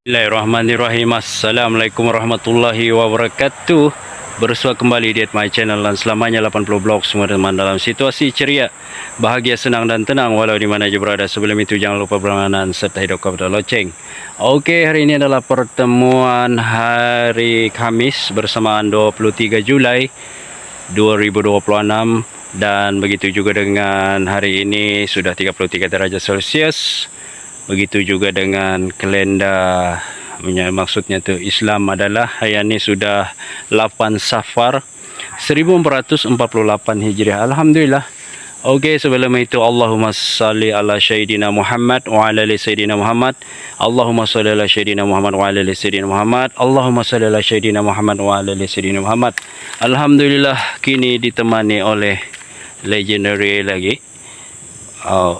Bismillahirrahmanirrahim. Assalamualaikum warahmatullahi wabarakatuh. Bersua kembali di my channel dan selamanya 80 blog semua teman dalam situasi ceria, bahagia, senang dan tenang walau di mana aja berada. Sebelum itu jangan lupa berlangganan serta hidup kepada loceng. Oke, hari ini adalah pertemuan hari Kamis bersamaan 23 Julai 2026 dan begitu juga dengan hari ini sudah 33 derajat Celcius. Begitu juga dengan kalender, maksudnya tu Islam adalah hari ini sudah 8 Safar 1448 Hijriah. Alhamdulillah. Okey, sebelum itu Allahumma salli ala Sayyidina Muhammad wa ala ali Sayyidina Muhammad. Allahumma salli ala Sayyidina Muhammad wa ala ali Sayyidina Muhammad. Allahumma salli ala Sayyidina Muhammad wa ala ali Sayyidina Muhammad. Alhamdulillah, kini ditemani oleh legendary lagi.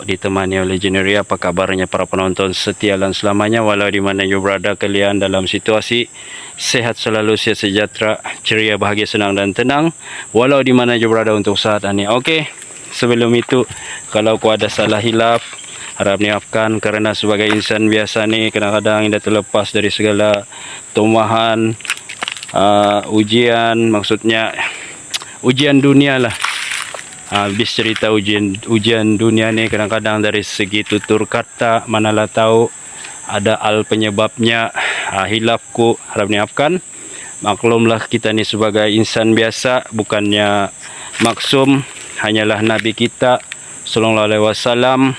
Ditemani oleh Legendary. Apa kabarnya para penonton setia dan selamanya walau di mana you berada kalian dalam situasi sehat selalu, sehat sejahtera, ceria, bahagia, senang dan tenang walau di mana you berada untuk saat ini. Okey, sebelum itu kalau ku ada salah hilaf harap dimaafkan kerana sebagai insan biasa ni kadang-kadang tidak terlepas dari segala tumahan, ujian, maksudnya ujian dunia lah. Habis cerita ujian dunia ni kadang-kadang dari segi tutur kata manalah tahu ada al penyebabnya. Hilafku harap dimaafkan. Maklumlah kita ni sebagai insan biasa, bukannya maksum, hanyalah Nabi kita sallallahu alaihi wasallam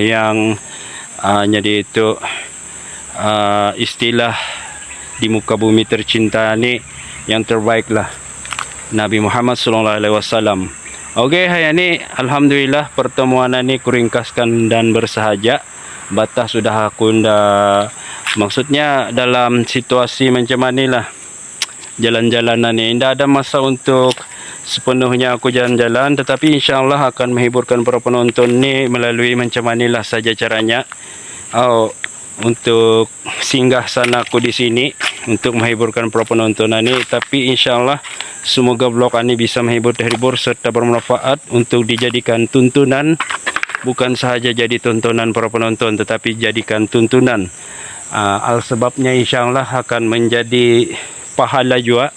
yang jadi itu istilah di muka bumi tercinta ni yang terbaiklah, Nabi Muhammad sallallahu alaihi wasallam. Okey, hari ini alhamdulillah pertemuan ini kuringkaskan dan bersahaja. Batas sudah aku ndak, maksudnya dalam situasi macam inilah jalan-jalanan ni tidak ada masa untuk sepenuhnya aku jalan-jalan, tetapi insyaallah akan menghiburkan para penonton ni melalui macam inilah saja caranya. Untuk singgah sana aku di sini untuk menghiburkan para penonton ini, tapi insyaallah semoga vlog ini bisa menghibur serta bermanfaat untuk dijadikan tuntunan, bukan sahaja jadi tontonan para penonton tetapi jadikan tuntunan. Sebabnya insyaallah akan menjadi pahala juga,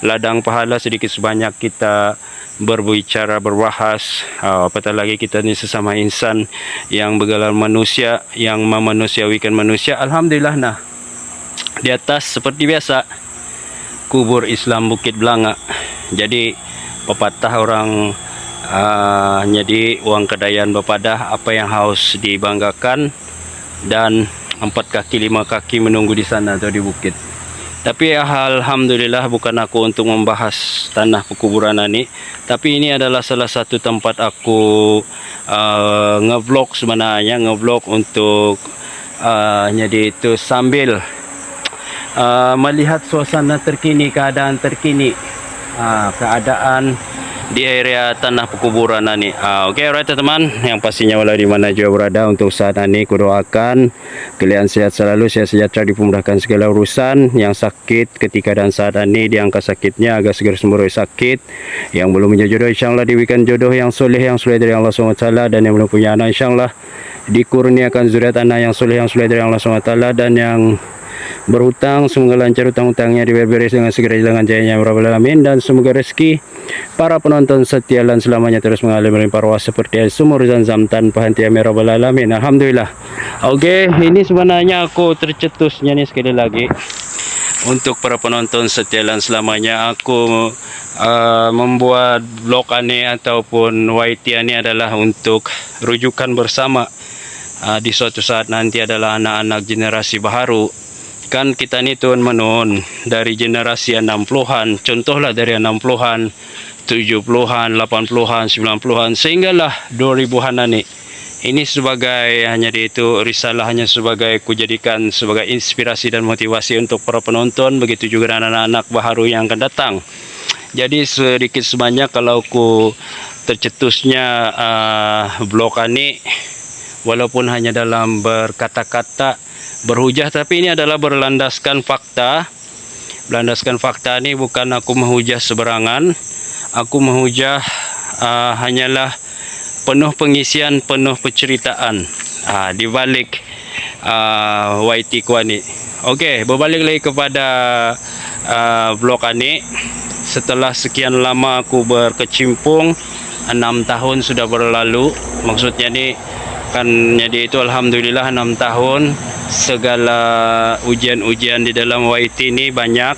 ladang pahala sedikit sebanyak kita berbicara, berbahas, apatah lagi kita ni sesama insan yang bergelar manusia, yang memanusiawikan manusia. Alhamdulillah. Nah, di atas seperti biasa kubur Islam Bukit Belanga. Jadi pepatah orang jadi uang kedayan bepadah, apa yang harus dibanggakan dan 4 kaki 5 kaki menunggu di sana atau di bukit. Tapi alhamdulillah bukan aku untuk membahas tanah pekuburan ini, tapi ini adalah salah satu tempat aku ngevlog sebenarnya, ngevlog untuk jadi itu sambil melihat suasana terkini, keadaan terkini, keadaan di area tanah pekuburan ini. Okey, alright teman, yang pastinya walau di mana juga berada untuk saat ini ku doakan kalian sehat selalu, sehat sejahtera, dimudahkan segala urusan. Yang sakit ketika dan saat ini diangkat sakitnya agar segera sembuh dari sakit. Yang belum punya jodoh insyaallah diberikan jodoh yang soleh dari Allah SWT, dan yang belum punya anak insyaallah dikurniakan zuriat anak yang soleh dari Allah SWT, dan yang berhutang semoga lancar hutang-hutangnya, diberes dengan segera dengan jayanya ya rabbal alamin, dan semoga rezeki para penonton setia dan selamanya terus mengalir melimpah ruah seperti air sumur Zam-Zam tanpa henti ya rabbal alamin. Alhamdulillah. Okey, ini sebenarnya aku tercetusnya nih sekali lagi untuk para penonton setia dan selamanya. Aku membuat vlog ini ataupun YT ini adalah untuk rujukan bersama di suatu saat nanti adalah anak-anak generasi baru. Kan kita ni tuan menun dari generasi 60-an, contohlah dari 60-an, 70-an, 80-an, 90-an sehinggalah 2000-an ini. Ini sebagai hanya itu risalah, hanya sebagai kujadikan sebagai inspirasi dan motivasi untuk para penonton, begitu juga anak-anak baru yang akan datang. Jadi sedikit sebanyak kalau ku tercetusnya vlog ini walaupun hanya dalam berkata-kata, berhujah, tapi ini adalah berlandaskan fakta. Berlandaskan fakta ini bukan aku menghujah seberangan. Aku menghujah hanyalah penuh pengisian, penuh penceritaan di balik YT ku ni. Oke, berbalik lagi kepada vlog Ani. Setelah sekian lama aku berkecimpung, 6 tahun sudah berlalu. Maksudnya nih kan, jadi itu alhamdulillah 6 tahun. Segala ujian-ujian di dalam YT ini banyak.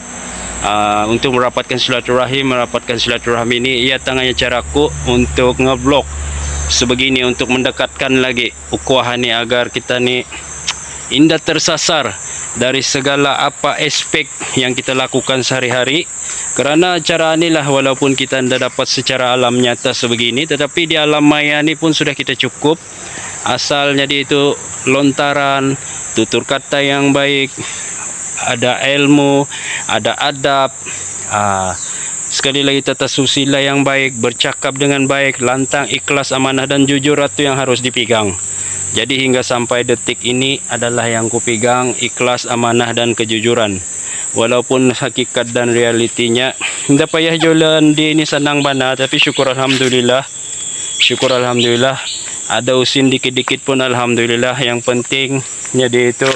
Untuk merapatkan silaturahim ini, ia tengahnya caraku untuk ngeblog sebegini, untuk mendekatkan lagi ukhuwah ni, agar kita ni indah tersasar dari segala apa aspek yang kita lakukan sehari-hari. Kerana cara inilah, walaupun kita tidak dapat secara alam nyata sebegini, tetapi di alam maya ni pun sudah kita cukup. Asal jadi itu lontaran, tutur kata yang baik, ada ilmu, ada adab, sekali lagi tata susila yang baik, bercakap dengan baik, lantang, ikhlas, amanah dan jujur, itu yang harus dipegang. Jadi hingga sampai detik ini adalah yang kupegang, ikhlas, amanah dan kejujuran. Walaupun hakikat dan realitinya tidak payah jualan di ini senang bana, tapi syukur alhamdulillah. Ada usin dikit-dikit pun alhamdulillah. Yang penting jadi itu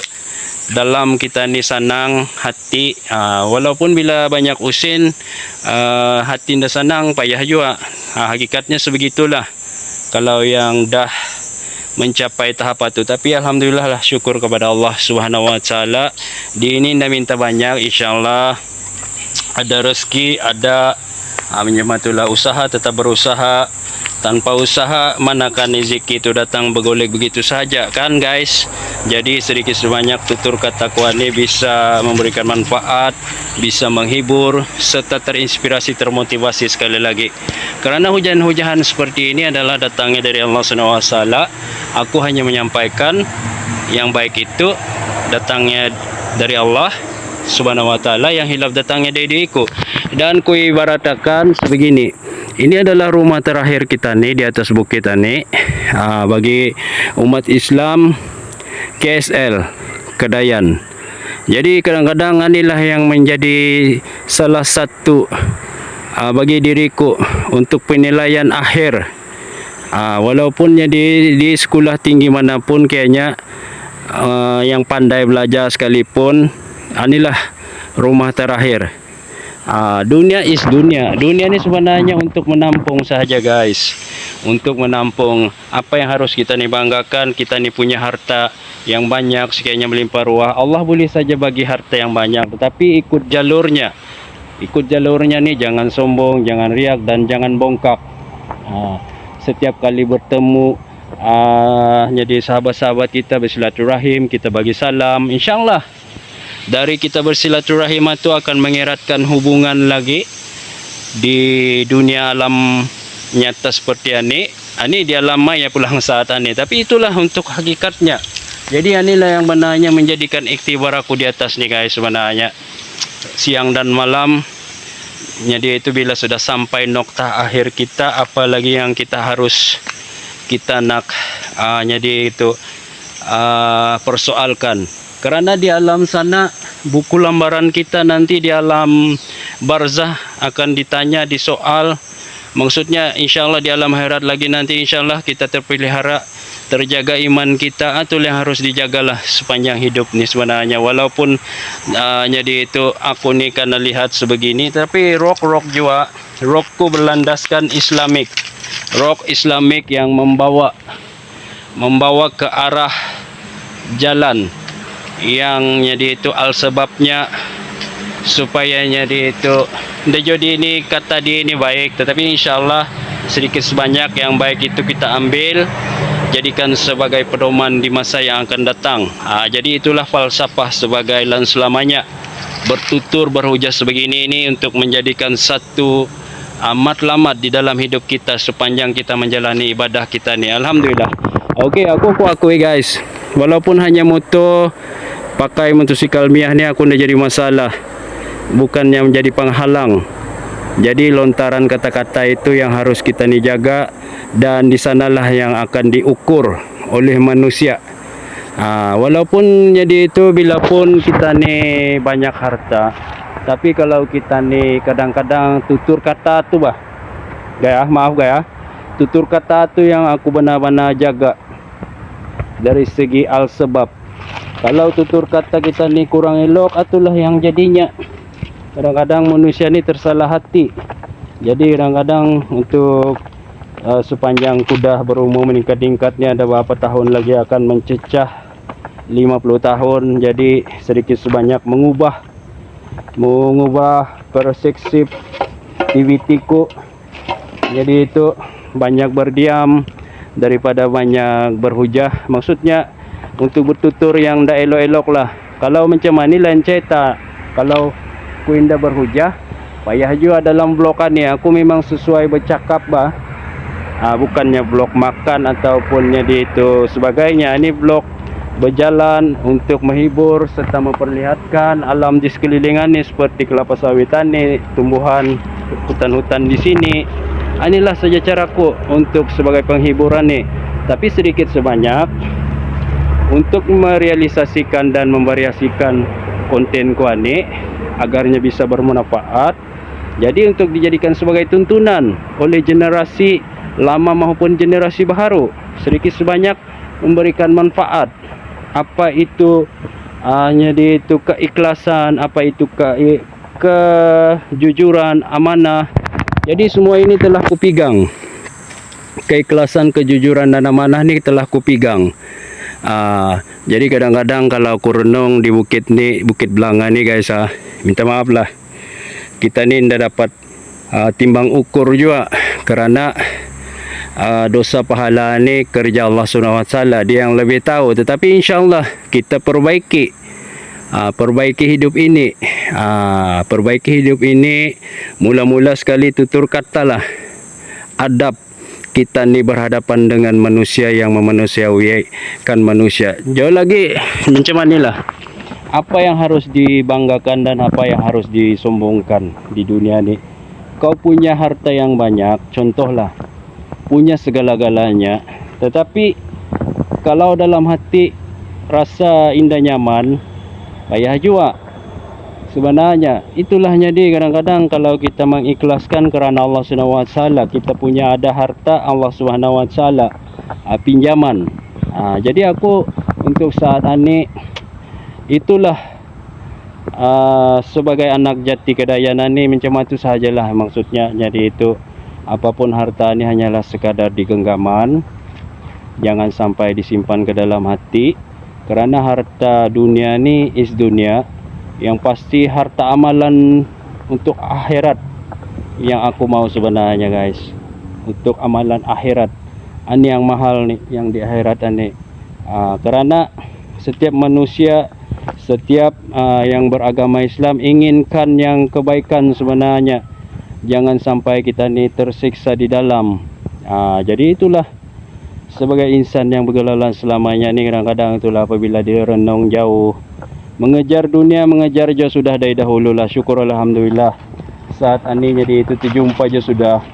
dalam kita ni senang hati. Walaupun bila banyak usin, hati tidak senang, payah juga. Hakikatnya sebegitulah kalau yang dah mencapai tahap itu. Tapi alhamdulillah lah, syukur kepada Allah Subhanahu wa taala. Di ini dah minta banyak, insyaallah ada rezeki, ada menyematulah usaha, tetap berusaha. Tanpa usaha, manakan rezeki itu datang bergolek begitu saja kan guys. Jadi sedikit sebanyak tutur kataku ini bisa memberikan manfaat, bisa menghibur, serta terinspirasi, termotivasi sekali lagi. Karena hujan-hujan seperti ini adalah datangnya dari Allah Subhanahu wa taala. Aku hanya menyampaikan yang baik itu datangnya dari Allah Subhanahu wa taala, yang hilaf datangnya dari diriku. Dan ku ibaratkan sebegini, ini adalah rumah terakhir kita nih di atas bukit ini, bagi umat Islam KSL Kedayan. Jadi kadang-kadang inilah yang menjadi salah satu bagi diriku untuk penilaian akhir. Walaupun di sekolah tinggi manapun, kayaknya yang pandai belajar sekalipun, inilah rumah terakhir. Dunia is dunia. Dunia ini sebenarnya untuk menampung saja guys, untuk menampung apa yang harus kita nih banggakan. Kita nih punya harta yang banyak, sekiranya melimpah ruah. Allah boleh saja bagi harta yang banyak, tetapi ikut jalurnya nih, jangan sombong, jangan riak, dan jangan bongkak. Setiap kali bertemu, jadi sahabat-sahabat kita bersilaturahim, kita bagi salam, insyaallah dari kita bersilaturahim itu akan mengeratkan hubungan lagi di dunia alam nyata seperti ini. Ini di alam maya pulang saat ini, tapi itulah untuk hakikatnya. Jadi inilah yang benarnya menjadikan iktibar aku di atas nih guys, sebenarnya siang dan malam. Jadi itu bila sudah sampai nokta akhir kita, apalagi yang kita nak jadi itu persoalkan. Karena di alam sana, buku lembaran kita nanti di alam barzah akan ditanya, disoal. Maksudnya insyaallah di alam akhirat lagi nanti insyaallah kita terpelihara, terjaga iman kita. Itu yang harus dijagalah sepanjang hidup nih sebenarnya. Walaupun jadi itu aku nih karena lihat sebegini, tapi rock juga, rockku berlandaskan Islamik, rock Islamik yang membawa ke arah jalan yang jadi itu sebabnya supaya jadi itu jadi ini kata dia ini baik, tetapi insyaallah sedikit sebanyak yang baik itu kita ambil, jadikan sebagai pedoman di masa yang akan datang. Jadi itulah falsafah sebagai lan selamanya bertutur berhujah sebegini ini, untuk menjadikan satu matlamat di dalam hidup kita sepanjang kita menjalani ibadah kita ni. Alhamdulillah. Oke, aku akui guys, walaupun hanya motor pakai motosikal Miyah ni, aku tidak jadi masalah, bukannya menjadi penghalang. Jadi lontaran kata-kata itu yang harus kita nih jaga, dan di sanalah yang akan diukur oleh manusia. Walaupun jadi itu bila pun kita nih banyak harta, tapi kalau kita nih kadang-kadang tutur kata tu maaf tutur kata tu yang aku benar-benar jaga dari segi al sebab. Kalau tutur kata kita ni kurang elok, itulah yang jadinya. Kadang-kadang manusia ni tersalah hati. Jadi kadang-kadang untuk sepanjang kuda berumur meningkat-tingkatnya, ada beberapa tahun lagi akan mencecah 50 tahun. Jadi sedikit sebanyak mengubah persepsi aktivitiku. Jadi itu banyak berdiam daripada banyak berhujah. Maksudnya untuk bertutur yang dah elok-elok lah. Kalau macam mana lain cerita. Kalau aku indah berhujah, payah juga dalam blokan ni. Aku memang sesuai bercakap bah. Bukannya blog makan ataupun jadi itu sebagainya. Ini blog berjalan untuk menghibur serta memperlihatkan alam di sekelilingan ni, seperti kelapa sawitan ni, tumbuhan hutan-hutan di sini. Inilah saja caraku untuk sebagai penghiburan ni. Tapi sedikit sebanyak untuk merealisasikan dan memvariasikan kontenku ni agarnya bisa bermanfaat. Jadi untuk dijadikan sebagai tuntunan oleh generasi lama maupun generasi baru, sedikit sebanyak memberikan manfaat. Apa itu jadi itu keikhlasan, apa itu kejujuran, amanah. Jadi semua ini telah kupegang. Keikhlasan, kejujuran dan amanah ni telah kupegang. Jadi kadang-kadang kalau aku renung di bukit ni, Bukit Belanga ni guys, minta maaf lah, kita ni tidak dapat timbang ukur juga, kerana dosa pahala ni kerja Allah SWT, dia yang lebih tahu. Tetapi insyaAllah kita perbaiki hidup ini. Perbaiki hidup ini mula-mula sekali tutur kata lah, adab kita ni berhadapan dengan manusia yang memanusiakan manusia. Jauh lagi macam manilah, apa yang harus dibanggakan dan apa yang harus disombongkan di dunia ni. Kau punya harta yang banyak, contohlah, punya segala-galanya, tetapi kalau dalam hati rasa indah nyaman, payah juga. Sebenarnya itulah jadi kadang-kadang kalau kita mengikhlaskan kerana Allah SWT, kita punya ada harta Allah SWT pinjaman. Jadi aku untuk saat ini itulah sebagai anak jati Kedayanan ni macam itu sajalah maksudnya. Jadi itu apapun harta ni hanyalah sekadar digenggaman, jangan sampai disimpan ke dalam hati, kerana harta dunia ni is dunia. Yang pasti harta amalan untuk akhirat yang aku mau sebenarnya guys, untuk amalan akhirat. Ini yang mahal nih, yang di akhirat ini. Kerana setiap manusia, setiap yang beragama Islam inginkan yang kebaikan sebenarnya. Jangan sampai kita ni tersiksa di dalam. Jadi itulah sebagai insan yang bergelalan selamanya ni, kadang-kadang itulah apabila dia renung jauh, mengejar dunia, mengejar je sudah dari dahulu lah. Syukur alhamdulillah saat ini jadi itu terjumpa je sudah.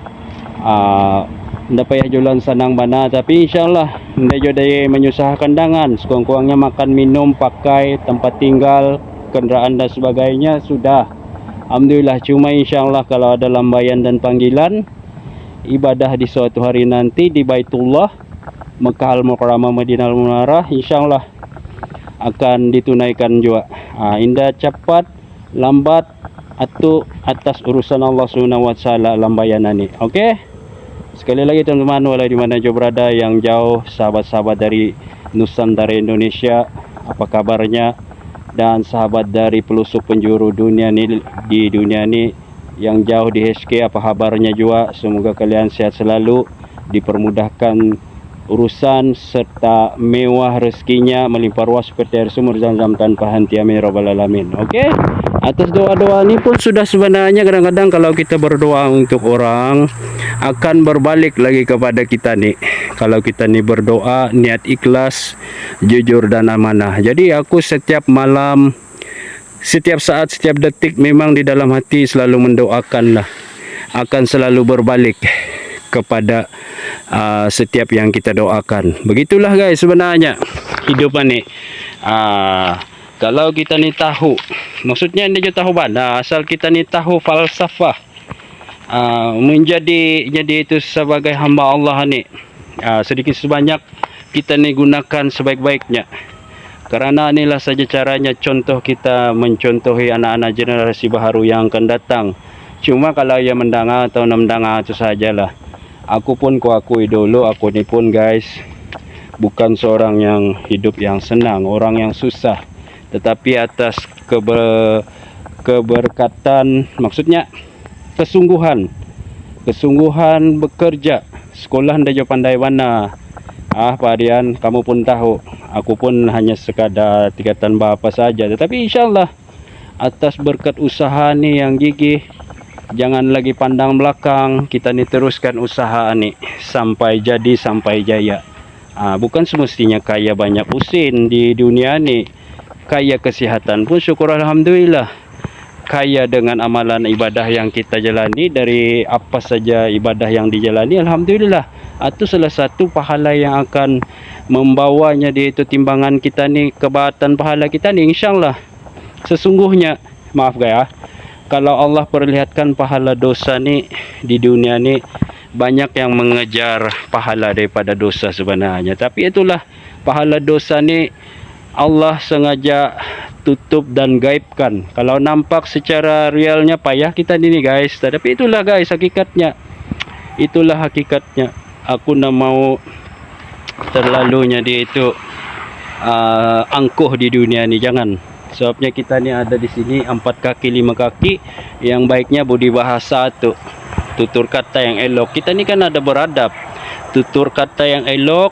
Tidak payah jualan senang mana, tapi insyaAllah tidak juga daya menyusahkan dangan. Sekurang-kurangnya makan, minum, pakai, tempat tinggal, kenderaan dan sebagainya sudah. Alhamdulillah. Cuma insyaAllah kalau ada lambaian dan panggilan ibadah di suatu hari nanti di Baitullah, Mekah Al-Mukarramah, Madinah Al-Munawwarah, insyaAllah akan ditunaikan juga. Indah cepat lambat atau atas urusan Allah SWT lambaian ini. Okey, sekali lagi teman-teman, walau di mana jauh berada, yang jauh, sahabat-sahabat dari Nusantara Indonesia, apa kabarnya? Dan sahabat dari pelosok penjuru dunia ni, di dunia ni yang jauh di HK, apa kabarnya juga? Semoga kalian sehat selalu, dipermudahkan urusan serta mewah rezekinya, melimpah ruah seperti air sumur Zam-Zam tanpa henti, amin rabbal alamin. Okey, atas doa-doa ini pun sudah sebenarnya kadang-kadang kalau kita berdoa untuk orang akan berbalik lagi kepada kita nih. Kalau kita nih berdoa niat ikhlas, jujur dan amanah. Jadi aku setiap malam, setiap saat, setiap detik memang di dalam hati selalu mendoakan lah, akan selalu berbalik kepada setiap yang kita doakan. Begitulah guys sebenarnya hidup ni. Kalau kita ni tahu, maksudnya ini juga tahu bana, asal kita ni tahu falsafah jadi itu sebagai hamba Allah ni, sedikit sebanyak kita ni gunakan sebaik-baiknya. Karena inilah saja caranya contoh kita mencontohi anak-anak generasi baru yang akan datang. Cuma kalau ia mendengar atau mendengar itu sajalah. Aku pun kuakui dulu, aku ni pun guys bukan seorang yang hidup yang senang, orang yang susah. Tetapi atas keberkatan, maksudnya kesungguhan bekerja. Sekolah ndak jo pandai mana. Pak Dian, kamu pun tahu, aku pun hanya sekadar tingkatan bapa saja. Tetapi insyaallah atas berkat usaha ni yang gigih, jangan lagi pandang belakang, kita ni teruskan usaha ni sampai jadi, sampai jaya. Bukan semestinya kaya banyak usin di dunia ni, kaya kesihatan pun syukur alhamdulillah, kaya dengan amalan ibadah yang kita jalani, dari apa saja ibadah yang dijalani alhamdulillah. Itu salah satu pahala yang akan membawanya di itu timbangan kita ni, kebaikan pahala kita ni insyaallah. Sesungguhnya maaf guys, kalau Allah perlihatkan pahala dosa ni di dunia ni, banyak yang mengejar pahala daripada dosa sebenarnya. Tapi itulah, pahala dosa ni Allah sengaja tutup dan gaibkan. Kalau nampak secara realnya payah kita ni guys, tapi itulah guys hakikatnya. Itulah hakikatnya. Aku nak mau terlalunya dia itu angkuh di dunia ni, jangan. Sebabnya kita ni ada di sini 4 kaki 5 kaki, yang baiknya budi bahasa tu, tutur kata yang elok. Kita ni kan ada beradab, tutur kata yang elok,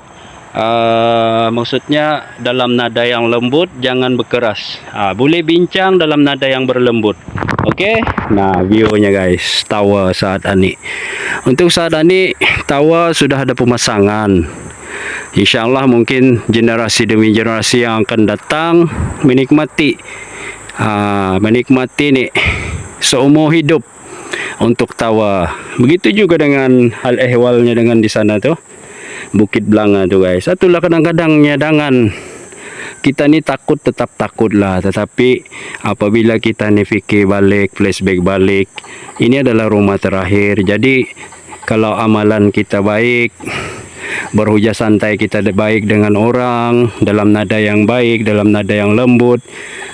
maksudnya dalam nada yang lembut, jangan berkeras. Boleh bincang dalam nada yang berlembut. Okey. Nah, view-nya guys, tawa saat ini. Untuk saat ini tawa sudah ada pemasangan. InsyaAllah mungkin generasi demi generasi yang akan datang menikmati nih seumur hidup untuk tawa. Begitu juga dengan hal ehwalnya dengan di sana tuh, Bukit Belanga tuh guys. Itulah kadang-kadang nyadangan kita ni takut, tetap takut lah. Tetapi apabila kita ni fikir balik, flashback balik, ini adalah rumah terakhir. Jadi kalau amalan kita baik, berhujah santai kita baik dengan orang, dalam nada yang baik, dalam nada yang lembut,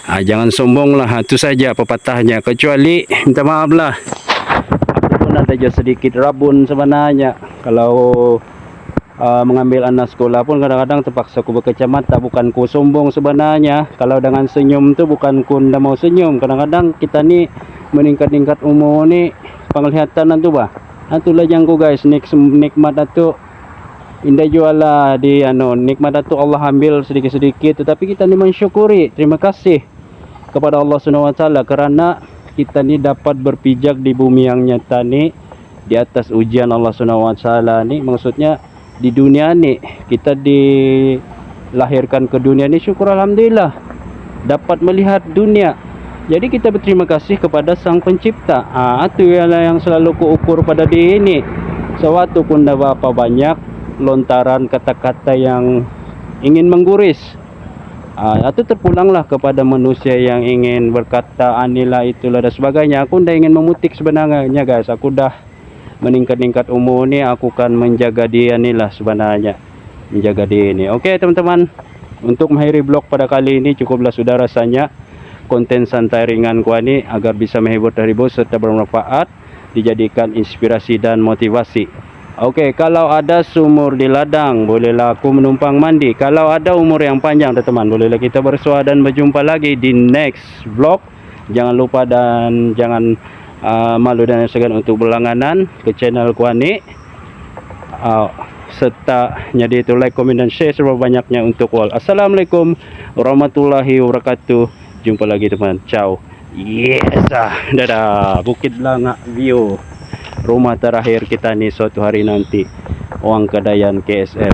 jangan sombong lah. Itu saja pepatahnya. Kecuali minta maaf lah, aku pun ada sedikit rabun sebenarnya. Kalau mengambil anak sekolah pun kadang-kadang terpaksa aku berkacamata. Bukan ku sombong sebenarnya. Kalau dengan senyum tu bukan ku ndak mau senyum. Kadang-kadang kita ni meningkat-ningkat umur ni, penglihatan tu bah. Itulah yang ku guys, nikmat tu indah jualah di nikmat tu Allah ambil sedikit-sedikit, tetapi kita ni mensyukuri, terima kasih kepada Allah Subhanahu Wa Taala kerana kita ni dapat berpijak di bumi yang nyata ni, di atas ujian Allah Subhanahu Wa Taala ni. Maksudnya di dunia ni kita dilahirkan ke dunia ni, syukur alhamdulillah dapat melihat dunia. Jadi kita berterima kasih kepada Sang Pencipta. Itu ialah yang selalu kuukur pada diri ini. Sewaktu pun dah berapa banyak lontaran kata-kata yang ingin mengguris, itu terpulanglah kepada manusia yang ingin berkata anilah itulah dan sebagainya. Aku dah ingin memutik sebenarnya guys. Aku dah meningkat-ningkat umur ni, aku kan menjaga dia ni lah sebenarnya, menjaga dia ni. Okey teman-teman, untuk mengakhiri vlog pada kali ini cukuplah sudah rasanya. Konten santai ringan ku ni agar bisa menghibur serta bermanfaat, dijadikan inspirasi dan motivasi. Okey, kalau ada sumur di ladang, bolehlah aku menumpang mandi. Kalau ada umur yang panjang teman-teman, bolehlah kita bersua dan berjumpa lagi di next vlog. Jangan lupa dan jangan malu dan segan untuk berlangganan ke channel Kuani, serta nyadi itu like, komen dan share sebanyak-banyaknya untuk all. Assalamualaikum warahmatullahi wabarakatuh. Jumpa lagi teman. Ciao. Yes. Dadah. Bukit Belanga view. Rumah terakhir kita ni suatu hari nanti. Wang Kedayan KSR.